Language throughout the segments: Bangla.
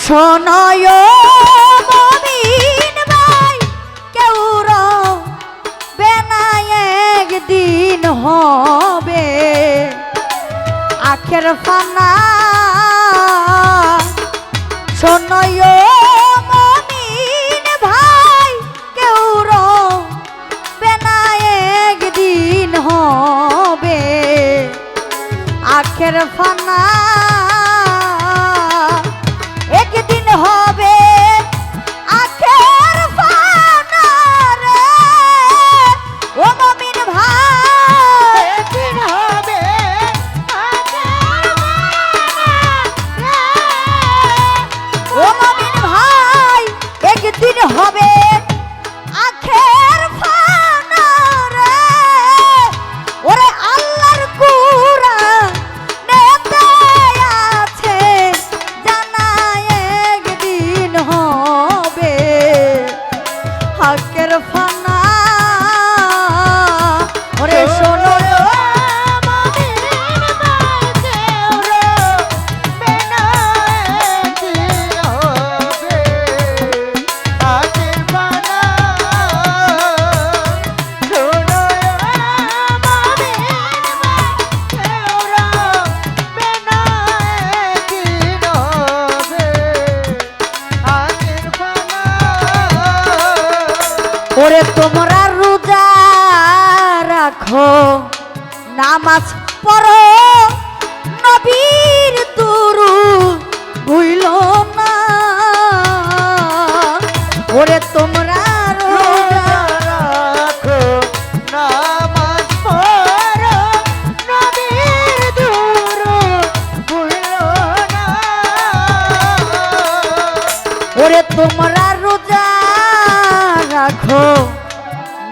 শোনয় মমিন ভাই কেউ রবে না একদিন হবে আখের ফানা শোনয় মমিন ভাই কেউ রবে না একদিন হবে আখের ফানা একদিন হবে আখের ফানা রে ও মমিন ভাই একদিন হবে আখের ফানা রে ও মমিন ভাই একদিন হবে আখের ফানা রে ওরে আল্লাহর কুরআন নেতে আছে জানা একদিন হবে হকের ফানা ওরে শোনো ওরে তোমরা রোজা রাখো নামাজ পড়ো নবীর দুরূদ ভুইলো না ওরে তোমরা রোজা রাখো নামাজ পড়ো নবীর দুরূদ ভুইলো না ওরে তোমরা রোজা রাখো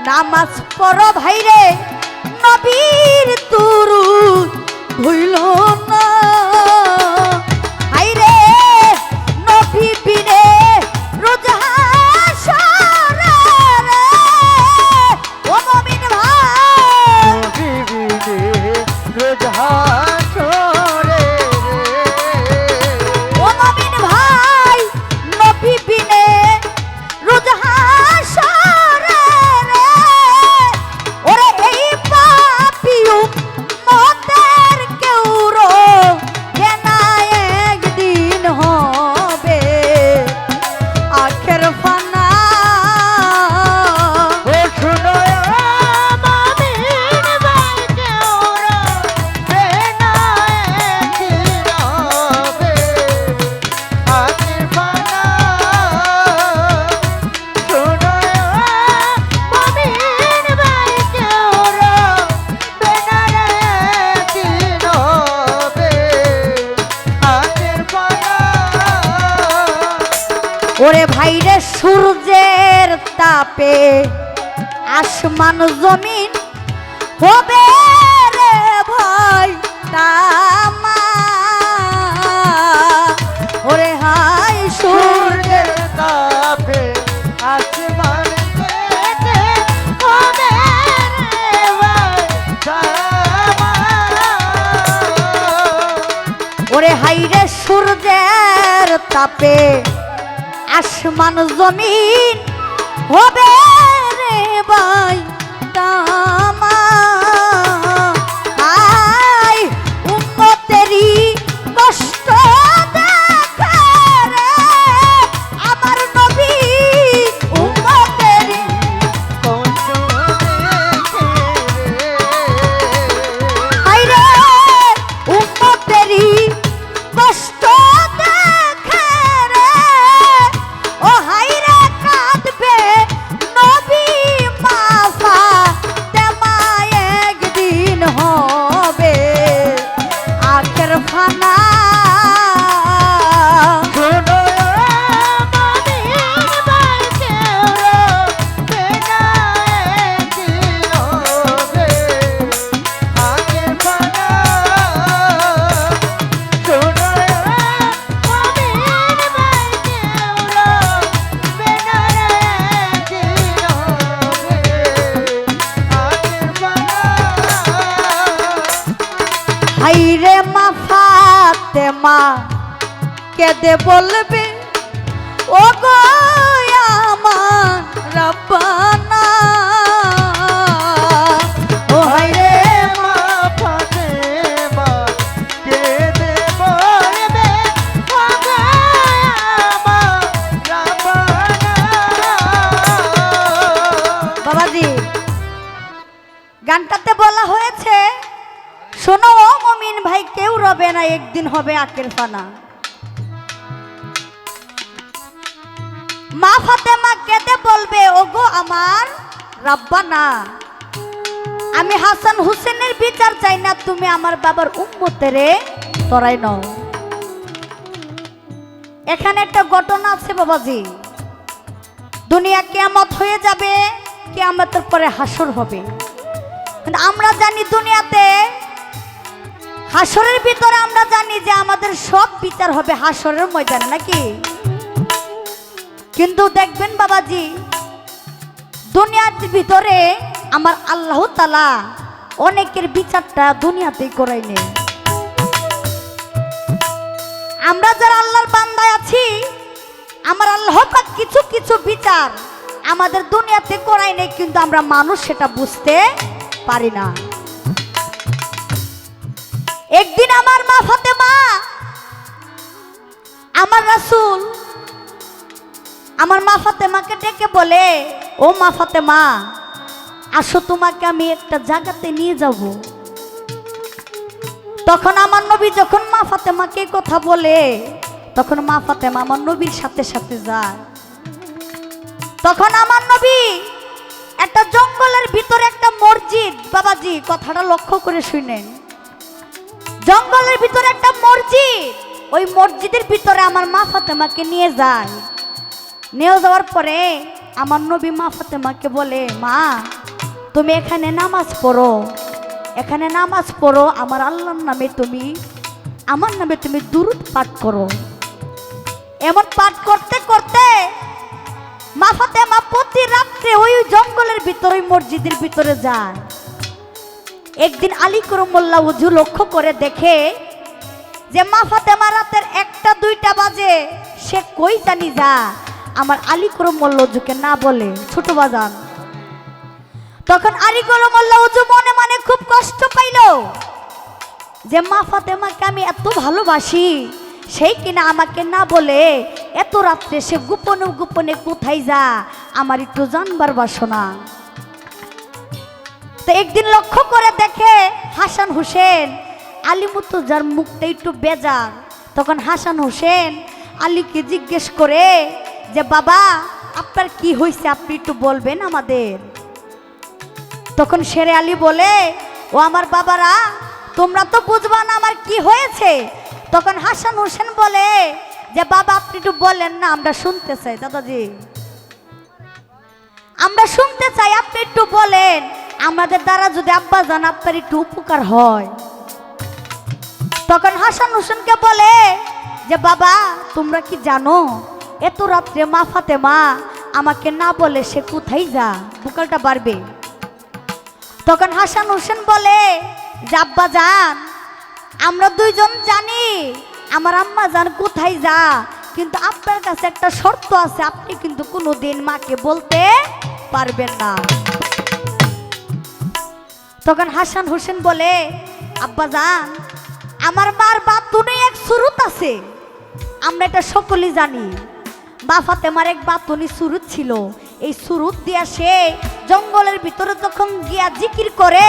নামাজ পড়ো ভাইরে নবীর দুরূদ ভুইলো না ভাইরে নবী বিনে রোজা হাসরে রে ও মুমিন ভাই নবী বিনে রোজা হাসরে রে ও মুমিন ভাই নবী বিনে রোজা হাসরে রে ওরে এই পাপী উম্মতের কেউ রবে না একদিন হবে আখের ফানা ও শুনো মুমিন ভাই কেউ রবে না একদিন হবে আখের ফানা ওরে ভাইরে সূর্যের তাপে আসমান জমিন হবে রে ভাই তামা ওরে হাই সূর্যের তাপে আসমান হবে রে ভাই তামা ওরে হাইরে সূর্যের তাপে আসমান জমিন হবে রে ভাই তামা আই উম্মতেরই কষ্ট দেখে রে আমার নবী উম্মতেরই কষ্ট দেখে রে আইরে উম্মতেরই কষ্ট ও হাইরে কাঁদবে নবী মাফা তেমা একদিন হবে আখের ফানা হাইরে মা ফাতেমা কেঁদে বলবে ও গো আমার রব্বানা ও হায় রে মা ফাতেমা কেঁদে বলবে ও গো আমার রাব্বানা। বাবাজি গানটাতে বলা হয়েছে শোনো ও মুমিন ভাই কেউ রবে না একদিন হবে আকের ফানা। মা ফাতেমা কেঁদে বলবে ওগো আমার রাব্বানা আমি হাসান হুসেনের বিচার চাই না তুমি আমার বাবার উম্মতেরে তরাই নাও। এখানে একটা ঘটনা আছে বাবাজি দুনিয়া কিয়ামত হয়ে যাবে কিয়ামতের পরে হাসর হবে কিন্তু আমরা জানি দুনিয়াতে হাসরের ভিতরে আমরা জানি যে আমাদের সব বিচার হবে হাসরের ময়দানে নাকি কিন্তু দেখবেন বাবাজি দুনিয়ার ভিতরে আমার আল্লাহ তাআলা অনেকের বিচারটা দুনিয়াতেই করাই নেই। আমরা যারা আল্লাহর বান্দায় আছি আমার আল্লাহ পাক কিছু কিছু বিচার আমাদের দুনিয়াতে করাই নেই কিন্তু আমরা মানুষ সেটা বুঝতে পারি না। একদিন আমার মা ফাতেমা আমার রাসূল আমার মা ফাতেমাকে ডেকে বলে ও মা ফাতেমা আসো তোমাকে আমি একটা জায়গাতে নিয়ে যাব। তখন আমার নবী যখন মা ফাতেমাকে কথা বলে তখন মা ফাতেমা আমার নবীর সাথে সাথে যায়। তখন আমার নবী একটা জঙ্গলের ভিতরে একটা মসজিদ বাবাজি কথাটা লক্ষ্য করে শুনেন জঙ্গলের ভিতরে একটা মসজিদ ওই মসজিদের ভিতরে আমার মা ফাতেমাকে নিয়ে যায়। নিয়ে যাওয়ার পরে আমার নবী মা ফাতেমাকে বলে মা তুমি এখানে নামাজ পড়ো এখানে নামাজ পড়ো আমার আল্লাহর নামে তুমি আমার নামে তুমি দুরূদ পাঠ করো। এমন পাঠ করতে করতে মা ফাতেমা প্রতি রাত্রে ওই জঙ্গলের ভিতরে ওই মসজিদের ভিতরে যায়। একদিন আলী করমুল্লাহ ওযু লক্ষ্য করে দেখে যে মা ফাতেমা রাতের 1টা 2টা বাজে সে কই জানি যা আমার আলী করমুল্লাহ ওযুকে না বলে ছোট বাজান। তখন আলী করমুল্লাহ ওযু মনে মনে খুব কষ্ট পাইল যে মা ফাতেমাকে আমি এত ভালোবাসি সেই কিনা আমাকে না বলে এত রাত্রে সে গোপনে গোপনে কোথায় যা আমার একটু জানবার বাসনা। তো একদিন লক্ষ্য করে দেখে হাসান হোসেন আলী মুর্তজার মুখটা একটু বেজার। তখন হাসান হোসেন আলীকে জিজ্ঞেস করে যে বাবা আপনার কি হয়েছে আপনি একটু বলবেন আমাদের। তখন শেরে আলী বলে ও আমার বাবারা তোমরা তো বুঝবা না আমার কি হয়েছে। তখন হাসান হোসেন বলে যে বাবা আপনি একটু বলেন না আমরা শুনতে চাই দাদাজি আমরা শুনতে চাই আপনি একটু বলেন আমাদের দ্বারা যদি আব্বা জান আপনার একটু উপকার হয়। তখন হাসান হোসেনকে বলে যে বাবা তোমরা কি জানো এত রাত্রে মা ফাতেমা আমাকে না বলে সে কোথায় যা বুকালটা বাড়বে। তখন হাসান হোসেন বলে যে আব্বা জান আমরা দুইজন জানি আমার আম্মা জান কোথায় যা কিন্তু আপনার কাছে একটা শর্ত আছে আপনি কিন্তু কোনোদিন মাকে বলতে পারবেন না। তখন হাসান হোসেন বলে আব্বা জান আমার মার বাতুনে এক সুরুত আছে আমরা এটা সকলেই জানি। মা ফাতেমার এক বাতুনি সুরুত ছিল এই সুরুত দিয়া সে জঙ্গলের ভিতরে যখন গিয়া জিকির করে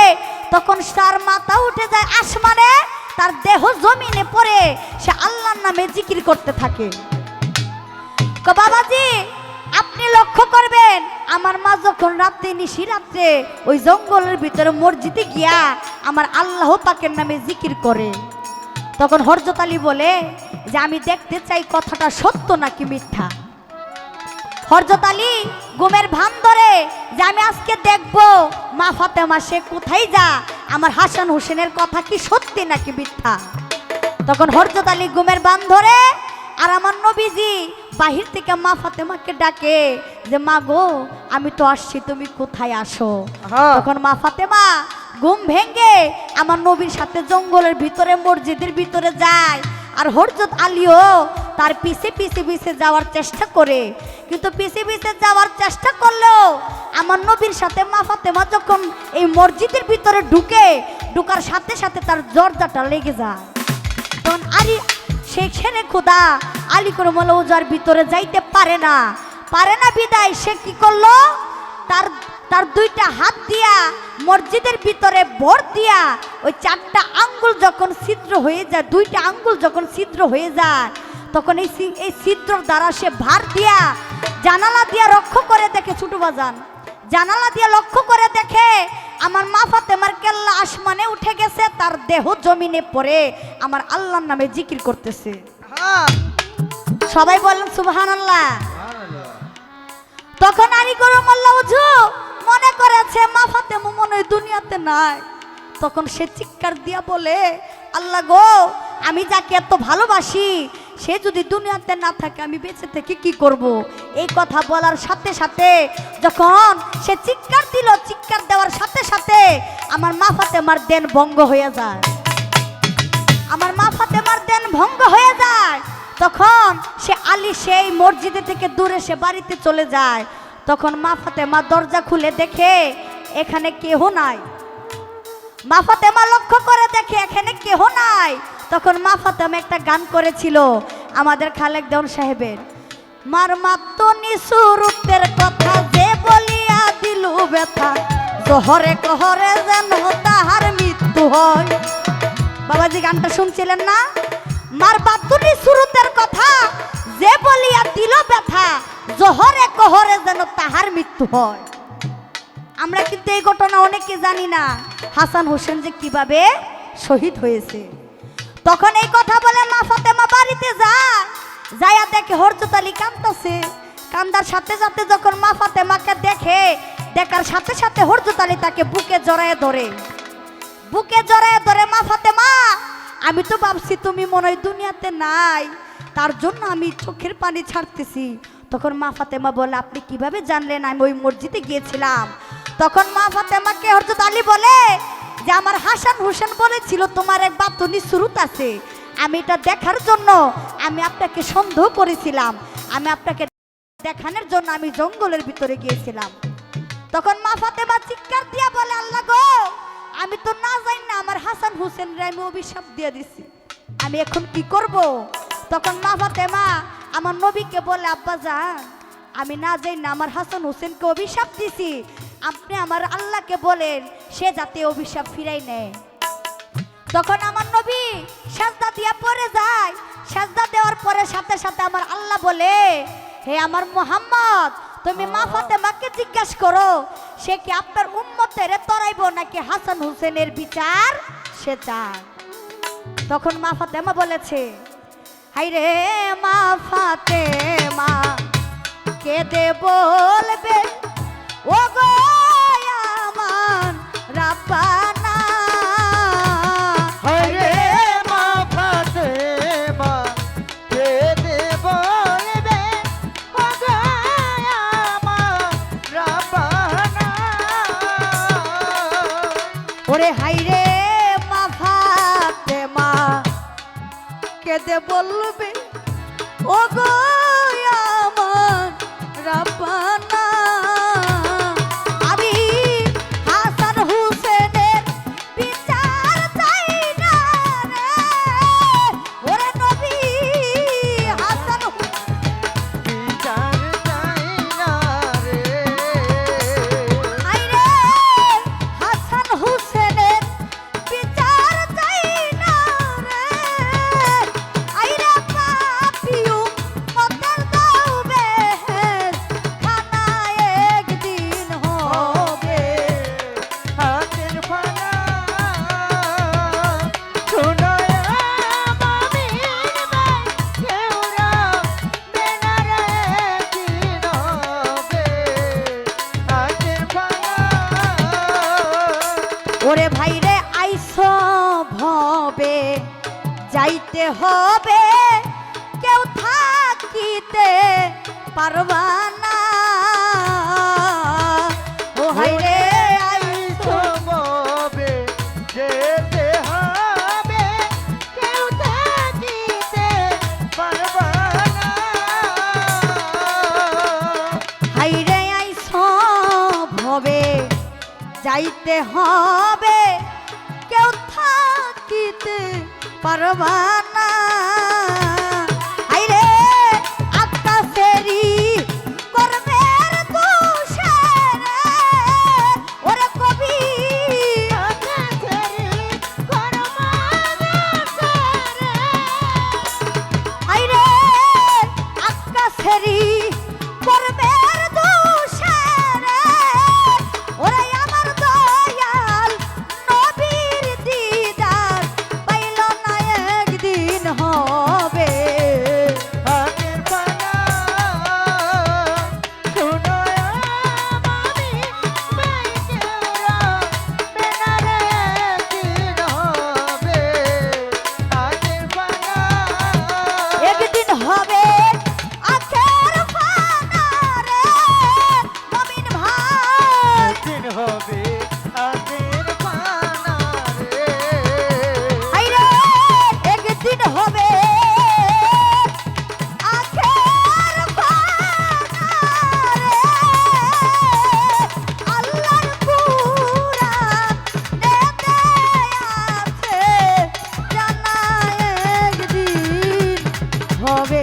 তখন তার মাথা উঠে যায় আসমানে তার দেহ জমিনে পড়ে সে আল্লাহর নামে জিকির করতে থাকে। বাবাজি আপনি লক্ষ্য করবেন আমার মা যখন রাত্রে নিশি রাত্রে ওই জঙ্গলের ভিতরে মসজিদে গিয়া আমার আল্লাহ পাকের নামে জিকির করে তখন হযরত আলী বলে যে আমি দেখতে চাই কথাটা সত্য নাকি মিথ্যা। হযরত আলী ঘুমের ভান ধরে যে আমি আজকে দেখব মা ফাতেমা সে কোথায় যা আমার হাসান হোসেনের কথা কি সত্যি নাকি মিথ্যা। তখন হযরত আলী ঘুমের ভান ধরে আর আমার নবীজি বাহির থেকে মা ফাতেমাকে ডাকে যে মা গো আমি তো আসছি তুমি কোথায় আসো। তখন মা ফাতেমা ঘুম ভেঙে আমার নবীর সাথে জঙ্গলের ভিতরে মসজিদের ভিতরে যায় আর হযরত আলীও তার পিছে পিছে পিছে যাওয়ার চেষ্টা করে, কিন্তু পিছে পিছে যাওয়ার চেষ্টা করলেও আমার নবীর সাথে মা ফাতেমা যখন এই মসজিদের ভিতরে ঢুকার সাথে সাথে তার দরজাটা লেগে যায়। তখন আলী সেখানে খোদা আলী করমল ওজার ভিতরে যাইতে পারে না বিদায় সে কি করলো, তার দুইটা হাত দিয়া মসজিদের ভিতরে ভর দিয়া ওই চারটা আঙ্গুল যখন ছিদ্র হয়ে যায়, দুইটা আঙ্গুল যখন ছিদ্র হয়ে যায়, তখন এই ছিদ্রর দ্বারা সে ভার দিয়া জানালা দিয়া লক্ষ্য করে দেখে, ছোট বাজান জানালা দিয়া লক্ষ্য করে দেখে আমার মা ফাতেমার কেল্লা আসমানে উঠে গেছে, তার দেহ জমিনে পড়ে আমার আল্লাহর নামে জিকির করতেছে। সবাই বলেন সুবহানাল্লাহ। তখন আলী করমুল্লাহ ওজু মনে করেছে মা ফাতেমা মনে হয় দুনিয়াতে নাই। তখন সে চিৎকার দিয়া বলে, আল্লাহ গো, আমি যাকে এত ভালোবাসি সে যদি দুনিয়াতে না থাকে আমি বেঁচে থেকে কি করব। এই কথা বলার সাথে সাথে যখন সে চিৎকার দিল, চিৎকার দেওয়ার সাথে সাথে আমার মা ফাতেমার দেন ভঙ্গ হয়ে যায়, আমার মা ফাতেমার দেন ভঙ্গ হয়ে যায়। তখন সে আলী সেই মসজিদে থেকে দূরে সে বাড়িতে চলে যায়। তখন মা ফাতেমা দরজা খুলে দেখে এখানে কেহ নাই, মা ফাতেমা লক্ষ্য করে দেখে এখানে কেহ নাই। তখন মা ফাতেমা একটা গান করেছিল আমাদের খালেক দেওয়ান সাহেবের, মার মাত্র নিসুরুতের কথা যে বলিয়া দিলু ব্যথা, জহরে কহরে যেন তাহার মৃত্যু হয়। বাবাজি গানটা শুনছিলেন না? মার বাতুনি সুরতের কথা যে বলিয়া দিল ব্যথা, জহরে কহরে যেন তাহার মৃত্যু হয়। আমরা কিন্তু এই ঘটনা অনেকে জানি না, হাসান হোসেন যে কিভাবে শহীদ হয়েছে। তখন এই কথা বলে মা ফাতেমা বাড়িতে যায়, যাইয়া দেখে হযরত আলী কাঁদতেছে। কান্দার সাথে সাথে যখন মা ফাতেমাকে দেখে, দেখার সাথে সাথে হযরত আলী তাকে বুকে জড়ায় ধরে, মা ফাতেমা আমি তো ভাবছি তুমি মনে হয় দুনিয়াতে নাই, তার জন্য আমি চোখের পানি ছাড়তেছি। তখন মা ফাতেমা বলে, আপনি কিভাবে জানলেন আমি ওই মসজিদে গিয়েছিলাম? তখন মা ফাতেমাকে হযরত আলী বলে যে আমার হাসান হোসেন বলেছিল তোমার এক বাতুনি সুরত আছে, আমি এটা দেখার জন্য আমি আপনাকে সন্দেহ করেছিলাম, আমি আপনাকে দেখানোর জন্য আমি জঙ্গলের ভিতরে গিয়েছিলাম। তখন মা ফাতেমা চিৎকার দিয়া বলে, আল্লাহ গো, আমি তো না জানি না আমার হাসান হোসেন রে আমি অভিশাপ দিয়ে দিছি, আমি এখন কি করব? তখন মা ফাতেমা আমার নবীকে বলে, আব্বা যান, আমি না জানি না আমার হাসান হোসেনকে অভিশাপ দিছি, আপনি আমার আল্লাহকে বলেন সে যাতে অভিশাপ ফিরাই নেয়। তখন আমার নবী সাজদা দিয়া পড়ে যায়, সাজদা দেওয়ার পরে সাথে সাথে আমার আল্লাহ বলে, হে আমার মুহাম্মদ, তুমি মা ফাতেমাকে জিজ্ঞাসা করো সে কি আপনার উম্মতের তরাইব নাকি হাসান হোসেনের বিচার সে চায়। তখন মা ফাতেমা বলেছে, হাই রে মা ফাতেমা কেঁদে বলবে, ও গো আমার রাব্বানা, হায় রে মা ফাতেমা কেঁদে বলবে, ও গো আমার রাব্বানা। ওরে হাই রে মা ফাতেমা কেঁদে বলবে, ও গো আমার রাব্বানা, আমি হাসান হোসেনের বিচার চাই না রে, ওরে নবী হাসান বিচার চাই না রে, হাই রে হাসান হোসেনের বিচার চাই না রে, আই রে পাপিউ মতের দাও বেহেস, খানা একদিন হবে। হাতের ফানা শোনায় মামির ভাই, কেউরা বেনারে দিন হবে হাতের ফানা। ওরে ভাই রে আইসো ভবে যাইতে হবে, কেউ থাকিতে পারবা না, ও হাই রে আইসো হবে যেতে হবে, কেউ থাকিতে যাইতে হবে, কেউ থাকিতে পারবা না। আইরে আকাশেরই কর্মের দোষেরে, ওরে কবি আইরে আকাশেরই কর্মের দোষেরে, ওরে আমার দয়াল নবীর দিদার পাইল না একদিন হবে। আগের পালা শুনো আমি ভাই কেউরা বেনারে একদিন হবে। আগের পালা একদিন হবে আখের ফানারে মমিন ভাই, একদিন হবে আগের পালা রে। আইরে একদিন হবে আখের ফানারে, আল্লাহর কুরআনেতে আছে জানা একদিন হবে।